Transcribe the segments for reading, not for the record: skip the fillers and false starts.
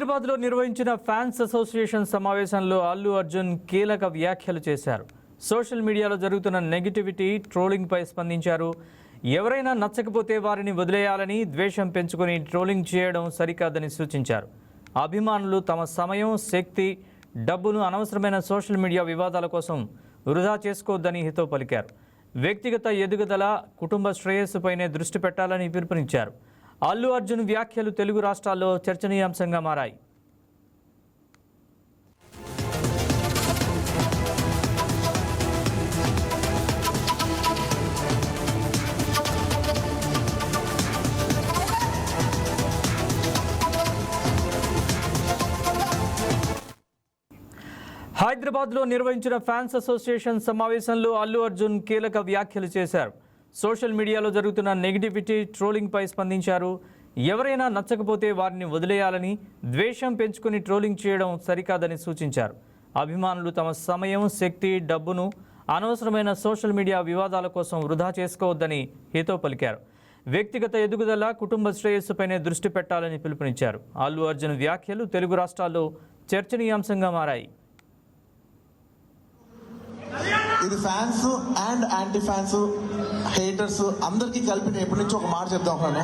హైదరాబాద్లో నిర్వహించిన fans association సమావేశంలో అల్లు అర్జున్ కీలక వ్యాఖ్యలు చేశారు. సోషల్ మీడియాలో జరుగుతున్న నెగిటివిటీ, ట్రోలింగ్పై స్పందించారు. ఎవరైనా నచ్చకపోతే వారిని వదిలేయాలని, ద్వేషం పెంచుకొని ట్రోలింగ్ చేయడం సరికాదని సూచించారు. అభిమానులు తమ సమయం, శక్తి, డబ్బును అనవసరమైన సోషల్ మీడియా వివాదాల కోసం వృధా చేసుకోవద్దని హితవు పలికారు. వ్యక్తిగత ఎదుగుదల, కుటుంబ శ్రేయస్సుపైనే దృష్టి పెట్టాలని పిలుపునిచ్చారు. అల్లు అర్జున్ వ్యాఖ్యలు తెలుగు రాష్ట్రాల్లో చర్చనీయాంశంగా మారాయి. హైదరాబాద్లో నిర్వహించిన ఫ్యాన్స్ అసోసియేషన్ సమావేశంలో అల్లు అర్జున్ కీలక వ్యాఖ్యలు చేశారు. సోషల్ మీడియాలో జరుగుతున్న నెగిటివిటీ, ట్రోలింగ్పై స్పందించారు. ఎవరైనా నచ్చకపోతే వారిని వదిలేయాలని, ద్వేషం పెంచుకుని ట్రోలింగ్ చేయడం సరికాదని సూచించారు. అభిమానులు తమ సమయం, శక్తి, డబ్బును అనవసరమైన సోషల్ మీడియా వివాదాల కోసం వృధా చేసుకోవద్దని హితవు పలికారు. వ్యక్తిగత ఎదుగుదల, కుటుంబ శ్రేయస్సుపైనే దృష్టి పెట్టాలని పిలుపునిచ్చారు. అల్లు అర్జున్ వ్యాఖ్యలు తెలుగు రాష్ట్రాల్లో చర్చనీయాంశంగా మారాయి. ఇది fans and anti fans, haters అందరికీ కలిపి నేను ఎప్పటి నుంచో ఒక మాట చెప్తా ఉన్నాను.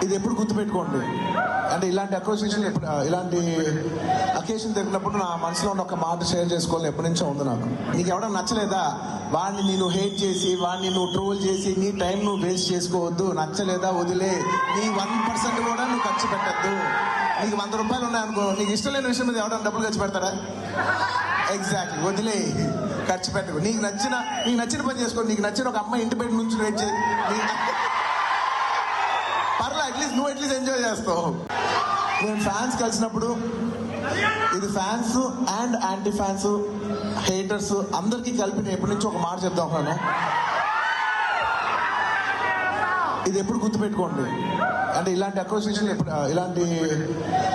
ఇది ఎప్పుడు గుర్తుపెట్టుకోండి. అంటే ఇలాంటి అసోసియేషన్ ఇలాంటి అకేషన్ జరిగినప్పుడు నా మనసులో ఉన్న ఒక మాట షేర్ చేసుకోవాలని ఎప్పటి నుంచో ఉంది నాకు. నీకు ఎవడన్నా నచ్చలేదా, వాడిని నేను హేట్ చేసి, వాడిని నువ్వు ట్రోల్ చేసి నీ టైం నువ్వు వేస్ట్ చేసుకోవద్దు. నచ్చలేదా వదిలే. నీ 1% కూడా నువ్వు ఖర్చు పెట్టద్దు. నీకు 100 రూపాయలు ఉన్నాయనుకో, నీకు ఇష్టం లేని విషయం మీద ఎవడన్నా డబ్బులు ఖర్చు పెడతారా? ఎగ్జాక్ట్లీ, వదిలే, ఖర్చు పెట్టకు. నీకు నచ్చిన పని చేసుకో. నీకు నచ్చిన ఒక అమ్మాయి ఇంటి బయట నుంచి వెయిట్ చేయి, పర్లా, అట్లీస్ట్ ఎంజాయ్ చేస్తావు. నేను ఫ్యాన్స్ కలిసినప్పుడు ఇది fans and anti fans, haters అందరికీ కలిపి నేను ఎప్పటి నుంచో ఒక మాట చెప్తా ఉన్నాను. ఇది ఎప్పుడు గుర్తుపెట్టుకోండి. అంటే ఇలాంటి అసోసియేషన్ ఇలాంటి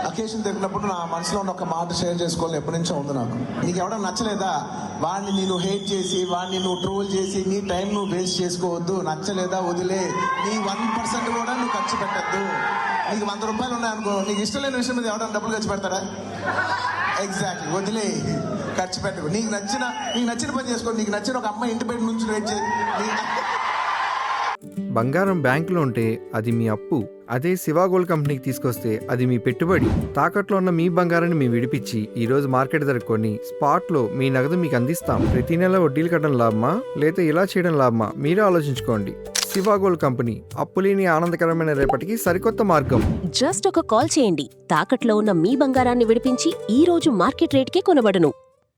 అకేషన్ జరిగినప్పుడు నా మనసులో ఉన్న ఒక మాట షేర్ చేసుకోవాలని ఎప్పటి నుంచో ఉంది నాకు. నీకు ఎవడన్నా నచ్చలేదా, వాడిని నేను హేట్ చేసి, వాడిని నువ్వు ట్రోల్ చేసి నీ టైం నువ్వు వేస్ట్ చేసుకోవద్దు. నచ్చలేదా వదిలే. నీ 1% కూడా నువ్వు ఖర్చు పెట్టద్దు. నీకు 100 రూపాయలు ఉన్నాయనుకో, నీకు ఇష్టం లేని విషయం మీద ఎవడన్నా డబ్బులు ఖర్చు పెడతారా? ఎగ్జాక్ట్లీ, వదిలే, ఖర్చు పెట్టకు. నీకు నచ్చిన పని చేసుకో. నీకు నచ్చిన ఒక అమ్మాయి ఇంటి బయట నుంచి వెయిట్ చేయి. బంగారం బ్యాంకులో ఉంటే అది మీ అప్పు, అదే శివ గోల్డ్ కంపెనీకి తీసుకొస్తే అది మీ పెట్టుబడి. తాకట్లో ఉన్న మీ బంగారాన్ని మేము విడిపించి ఈ రోజు మార్కెట్ ధర కొని స్పాట్లో మీ నగదు మీకు అందిస్తాం. ప్రతి నెల వడ్డీలు కట్టడం లాభమా లేదా ఇలా చేయడం లాభమా మీరే ఆలోచించుకోండి. శివ గోల్డ్ కంపెనీ, అప్పులేని ఆనందకరమైన రేపటికి సరికొత్త మార్గం. జస్ట్ ఒక కాల్ చేయండి. తాకట్లో ఉన్న మీ బంగారాన్ని విడిపించి ఈ రోజు మార్కెట్ రేట్కే కొనబడును.